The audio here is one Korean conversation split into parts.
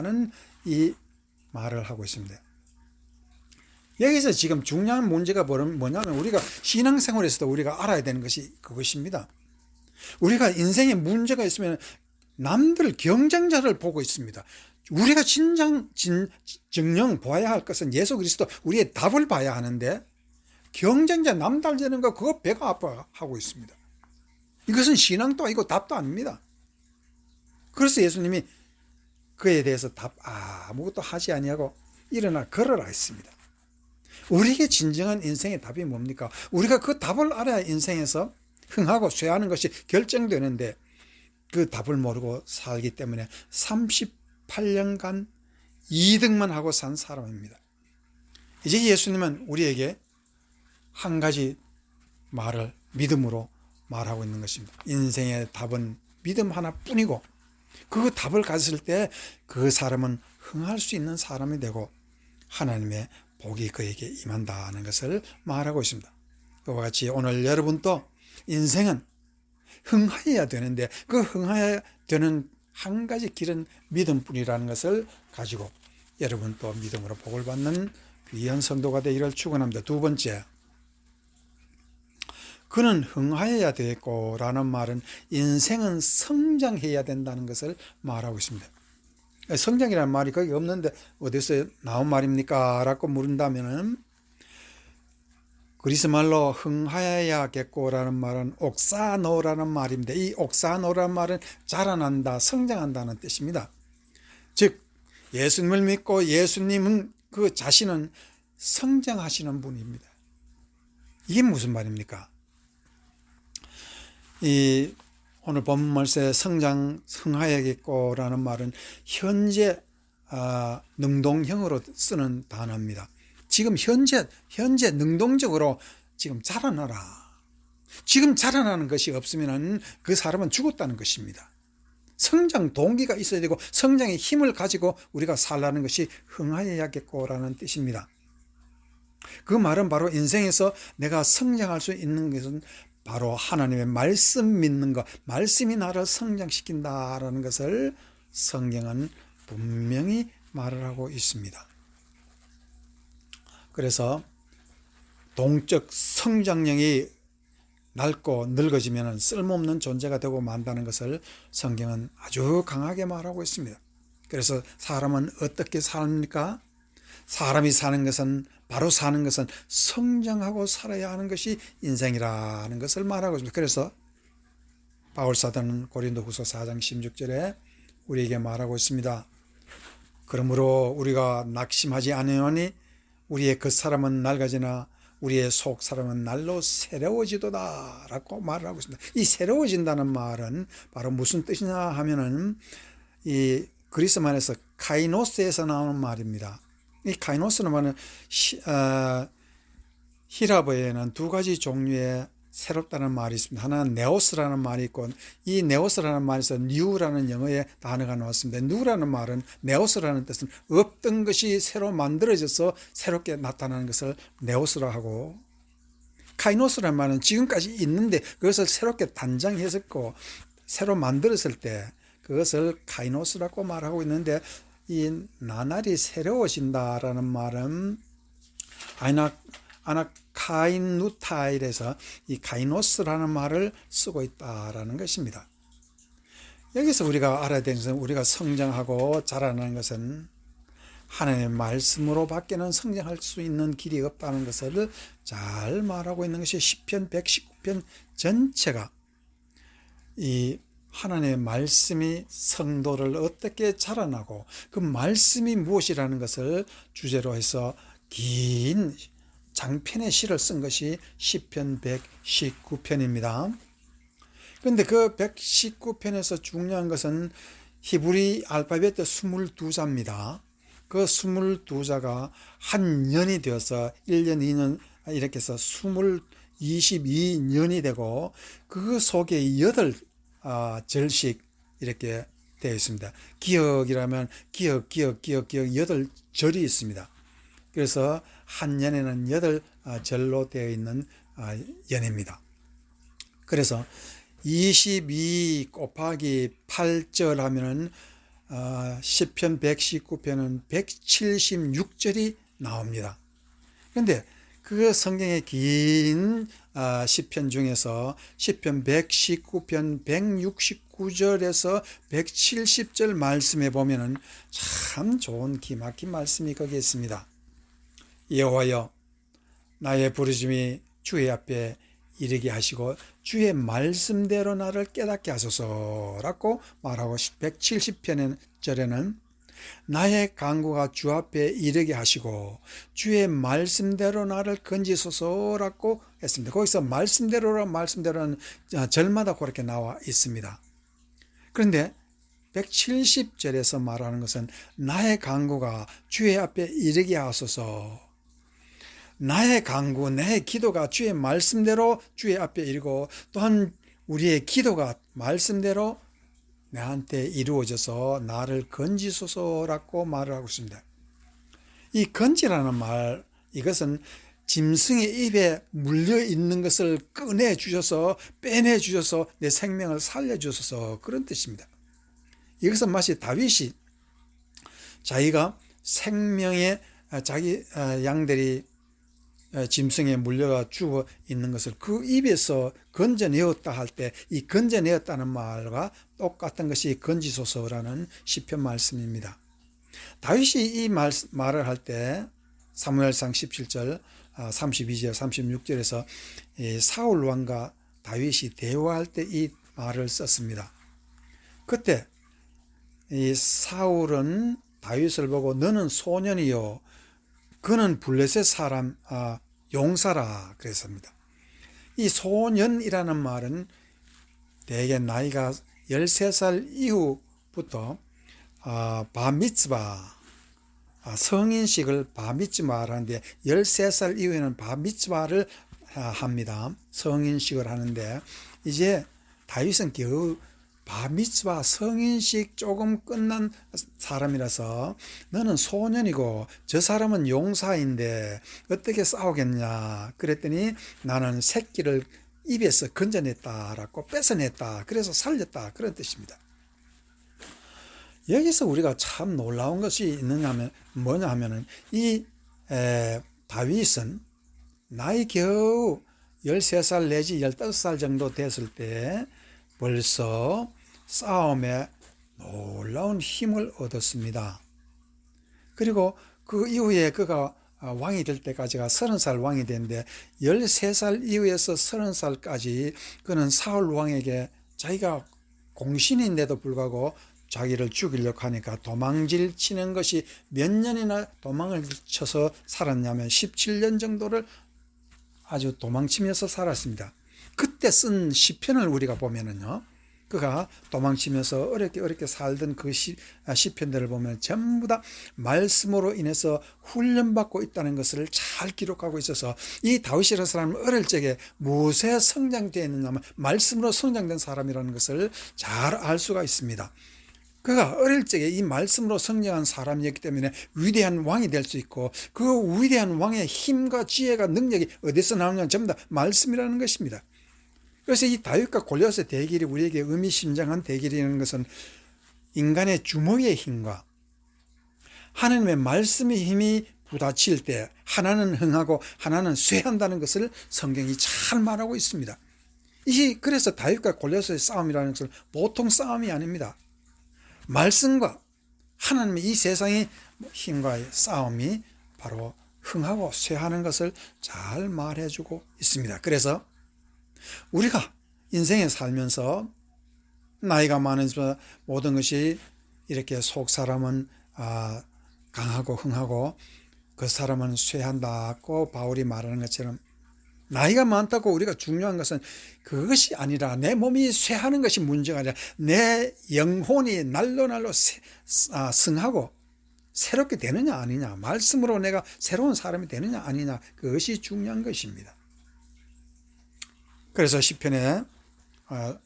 하는 이 말을 하고 있습니다. 여기서 지금 중요한 문제가 뭐냐면 우리가 신앙생활에서도 우리가 알아야 되는 것이 그것입니다. 우리가 인생에 문제가 있으면 남들 경쟁자를 보고 있습니다. 우리가 정녕 봐야 할 것은 예수 그리스도 우리의 답을 봐야 하는데 경쟁자 남달되는 거 그거 배가 아파하고 있습니다. 이것은 신앙도 아니고 답도 아닙니다. 그래서 예수님이 그에 대해서 아무것도 하지 아니하고 일어나 걸어라 했습니다. 우리에게 진정한 인생의 답이 뭡니까? 우리가 그 답을 알아야 인생에서 흥하고 쇠하는 것이 결정되는데 그 답을 모르고 살기 때문에 38년간 2등만 하고 산 사람입니다. 이제 예수님은 우리에게 한 가지 말을 믿음으로 말하고 있는 것입니다. 인생의 답은 믿음 하나뿐이고 그 답을 가졌을 때 그 사람은 흥할 수 있는 사람이 되고 하나님의 복이 그에게 임한다는 것을 말하고 있습니다. 그와 같이 오늘 여러분도 인생은 흥하여야 되는데 그 흥하여야 되는 한 가지 길은 믿음뿐이라는 것을 가지고 여러분도 믿음으로 복을 받는 귀한 성도가 되기를 축원합니다. 두 번째, 그는 흥하여야 되겠고 라는 말은 인생은 성장해야 된다는 것을 말하고 있습니다. 성장이라는 말이 거기 없는데 어디서 나온 말입니까? 라고 물은다면 그리스 말로 흥하여야겠고라는 말은 옥사노라는 말입니다. 이 옥사노라는 말은 자라난다, 성장한다는 뜻입니다. 즉 예수님을 믿고 예수님은 그 자신은 성장하시는 분입니다. 이게 무슨 말입니까? 오늘 본문 말씀에 흥하여야겠고라는 말은 현재 능동형으로 쓰는 단어입니다. 지금 현재 능동적으로 지금 자라나라. 지금 자라나는 것이 없으면 그 사람은 죽었다는 것입니다. 성장 동기가 있어야 되고 성장의 힘을 가지고 우리가 살라는 것이 흥하여야겠고라는 뜻입니다. 그 말은 바로 인생에서 내가 성장할 수 있는 것은 바로 하나님의 말씀 믿는 것, 말씀이 나를 성장시킨다라는 것을 성경은 분명히 말을 하고 있습니다. 그래서 동적 성장력이 낡고 늙어지면 쓸모없는 존재가 되고 만다는 것을 성경은 아주 강하게 말하고 있습니다. 그래서 사람은 어떻게 삽니까? 사람이 사는 것은 바로 사는 것은 성장하고 살아야 하는 것이 인생이라는 것을 말하고 있습니다. 그래서 바울사도는 고린도후서 4장 16절에 우리에게 말하고 있습니다. 그러므로 우리가 낙심하지 않으니 우리의 겉사람은 낡아지나 우리의 속사람은 날로 새로워지도다 라고 말을 하고 있습니다. 이 새로워진다는 말은 바로 무슨 뜻이냐 하면은 이 그리스말에서 카이노스에서 나오는 말입니다. 이 카이노스는 말은 히라보에는 두 가지 종류의 새롭다는 말이 있습니다. 하나는 네오스라는 말이 있고 이 네오스라는 말에서 뉴라는 영어의 단어가 나왔습니다. 뉴라는 말은 네오스라는 뜻은 없던 것이 새로 만들어져서 새롭게 나타나는 것을 네오스라 하고 카이노스라는 말은 지금까지 있는데 그것을 새롭게 단장했었고 새로 만들었을 때 그것을 카이노스라고 말하고 있는데 이 나날이 새로워진다라는 말은 아나카인누타일에서 이 카이노스라는 말을 쓰고 있다라는 것입니다. 여기서 우리가 알아야 되는 것은 우리가 성장하고 자라나는 것은 하나님의 말씀으로 밖에는 성장할 수 있는 길이 없다는 것을 잘 말하고 있는 것이 시편 119편 전체가 이 하나님의 말씀이 성도를 어떻게 자라나고 그 말씀이 무엇이라는 것을 주제로 해서 긴 장편의 시를 쓴 것이 시편 119편입니다. 그런데 그 119편에서 중요한 것은 히브리 알파벳 22자입니다. 그 22자가 한 년이 되어서 1년, 2년 이렇게 해서 22년이 되고 그 속에 8절씩 이렇게 되어 있습니다. 기억이라면 기억 8절이 있습니다. 그래서 한 년에는 8절로 되어 있는 연입니다. 그래서 22 곱하기 8절 하면은 시편 119편은 176절이 나옵니다. 그런데 그 성경의 긴 시편 중에서 시편 119편 169절에서 170절 말씀에 보면은 참 좋은 기막힌 말씀이 거기에 있습니다. 여호와여, 나의 부르짖음이 주의 앞에 이르게 하시고 주의 말씀대로 나를 깨닫게 하소서라고 말하고, 170편절에는 나의 간구가 주 앞에 이르게 하시고 주의 말씀대로 나를 건지소서라고 했습니다. 거기서 말씀대로는 절마다 그렇게 나와 있습니다. 그런데 170절에서 말하는 것은 나의 간구가 주의 앞에 이르게 하소서, 나의 간구, 내 기도가 주의 말씀대로 주의 앞에 이르고, 또한 우리의 기도가 말씀대로 내한테 이루어져서 나를 건지소서라고 말을 하고 있습니다. 이 건지라는 말, 이것은 짐승의 입에 물려 있는 것을 꺼내 주셔서, 빼내 주셔서 내 생명을 살려 주셔서, 그런 뜻입니다. 이것은 마치 다윗이 자기가 생명의 자기 양들이 짐승에 물려가 죽어 있는 것을 그 입에서 건져내었다 할 때, 이 건져내었다는 말과 똑같은 것이 건지소서라는 시편 말씀입니다. 다윗이 이 말을 할 때 사무엘상 17절, 32절, 36절에서 사울 왕과 다윗이 대화할 때 이 말을 썼습니다. 그때 이 사울은 다윗을 보고 너는 소년이요 그는 블레셋 사람 용사라 그랬습니다. 이 소년이라는 말은 대개 나이가 13살 이후부터 바미츠바, 성인식을 바미츠바를 하는데, 13살 이후에는 바미츠바를 합니다. 성인식을 하는데, 이제 다윗은 겨우 바미츠바 성인식 조금 끝난 사람이라서 너는 소년이고 저 사람은 용사인데 어떻게 싸우겠냐 그랬더니 나는 새끼를 입에서 건져냈다라고, 뺏어냈다, 그래서 살렸다, 그런 뜻입니다. 여기서 우리가 참 놀라운 것이 있느냐면 뭐냐 하면은 이 다윗은 나이 겨우 13살 내지 15살 정도 됐을 때 벌써 싸움에 놀라운 힘을 얻었습니다. 그리고 그 이후에 그가 왕이 될 때까지가 30살 왕이 됐는데, 13살 이후에서 30살까지 그는 사울 왕에게 자기가 공신인데도 불구하고 자기를 죽이려고 하니까 도망질 치는 것이 몇 년이나 도망을 쳐서 살았냐면 17년 정도를 아주 도망치면서 살았습니다. 그때 쓴 시편을 우리가 보면은요, 그가 도망치면서 어렵게 살던 그 시편들을 보면 전부 다 말씀으로 인해서 훈련받고 있다는 것을 잘 기록하고 있어서, 이 다윗이라는 사람은 어릴 적에 무엇에 성장되어 있느냐면 말씀으로 성장된 사람이라는 것을 잘 알 수가 있습니다. 그가 어릴 적에 이 말씀으로 성장한 사람이었기 때문에 위대한 왕이 될 수 있고, 그 위대한 왕의 힘과 지혜가 능력이 어디서 나오냐면 전부 다 말씀이라는 것입니다. 그래서 이 다윗과 골리앗의 대결이 우리에게 의미심장한 대결이라는 것은 인간의 주먹의 힘과 하나님의 말씀의 힘이 부딪힐 때 하나는 흥하고 하나는 쇠한다는 것을 성경이 잘 말하고 있습니다. 그래서 다윗과 골리앗의 싸움이라는 것은 보통 싸움이 아닙니다. 말씀과 하나님의 이 세상의 힘과의 싸움이 바로 흥하고 쇠하는 것을 잘 말해주고 있습니다. 그래서 우리가 인생에 살면서 나이가 많으면서 모든 것이 이렇게 속 사람은 강하고 흥하고 그 사람은 쇠한다고 바울이 말하는 것처럼, 나이가 많다고 우리가 중요한 것은 그것이 아니라 내 몸이 쇠하는 것이 문제가 아니라 내 영혼이 날로 승하고 새롭게 되느냐 아니냐, 말씀으로 내가 새로운 사람이 되느냐 아니냐, 그것이 중요한 것입니다. 그래서 시편에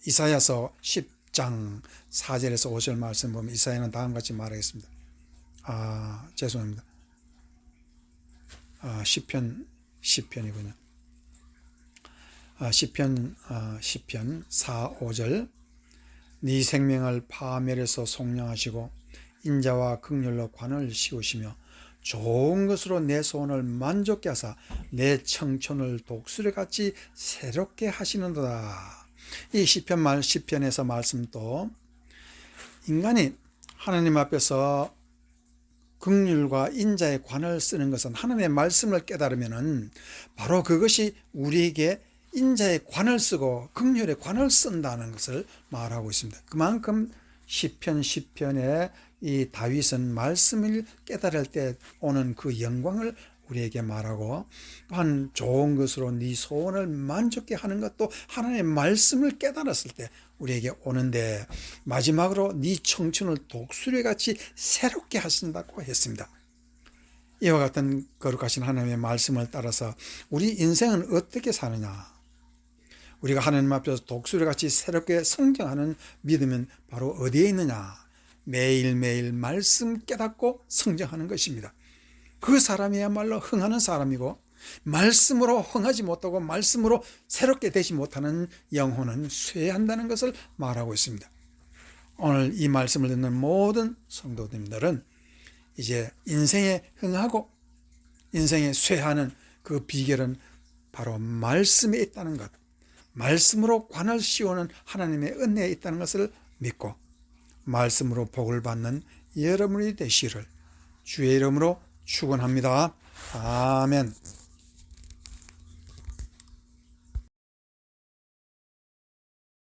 이사야서 10장 4절에서 5절 말씀 보면 이사야는 다음과 같이 말하겠습니다. 죄송합니다. 시편이군요. 시편 4, 5절 네 생명을 파멸해서 속량하시고 인자와 긍휼로 관을 씌우시며 좋은 것으로 내 소원을 만족케 하사 내 청춘을 독수리같이 새롭게 하시는도다. 이 시편에서 말씀도 인간이 하나님 앞에서 긍휼과 인자의 관을 쓰는 것은 하나님의 말씀을 깨달으면은 바로 그것이 우리에게 인자의 관을 쓰고 긍휼의 관을 쓴다는 것을 말하고 있습니다. 그만큼 시편에 이 다윗은 말씀을 깨달을 때 오는 그 영광을 우리에게 말하고, 또한 좋은 것으로 네 소원을 만족케 하는 것도 하나님의 말씀을 깨달았을 때 우리에게 오는데, 마지막으로 네 청춘을 독수리같이 새롭게 하신다고 했습니다. 이와 같은 거룩하신 하나님의 말씀을 따라서 우리 인생은 어떻게 사느냐, 우리가 하나님 앞에서 독수리같이 새롭게 성장하는 믿음은 바로 어디에 있느냐, 매일매일 말씀 깨닫고 성장하는 것입니다. 그 사람이야말로 흥하는 사람이고, 말씀으로 흥하지 못하고 말씀으로 새롭게 되지 못하는 영혼은 쇠한다는 것을 말하고 있습니다. 오늘 이 말씀을 듣는 모든 성도님들은 이제 인생에 흥하고 인생에 쇠하는 그 비결은 바로 말씀에 있다는 것, 말씀으로 관을 씌우는 하나님의 은혜에 있다는 것을 믿고 말씀으로 복을 받는 여러분이 되시기를 주의 이름으로 축원합니다. 아멘.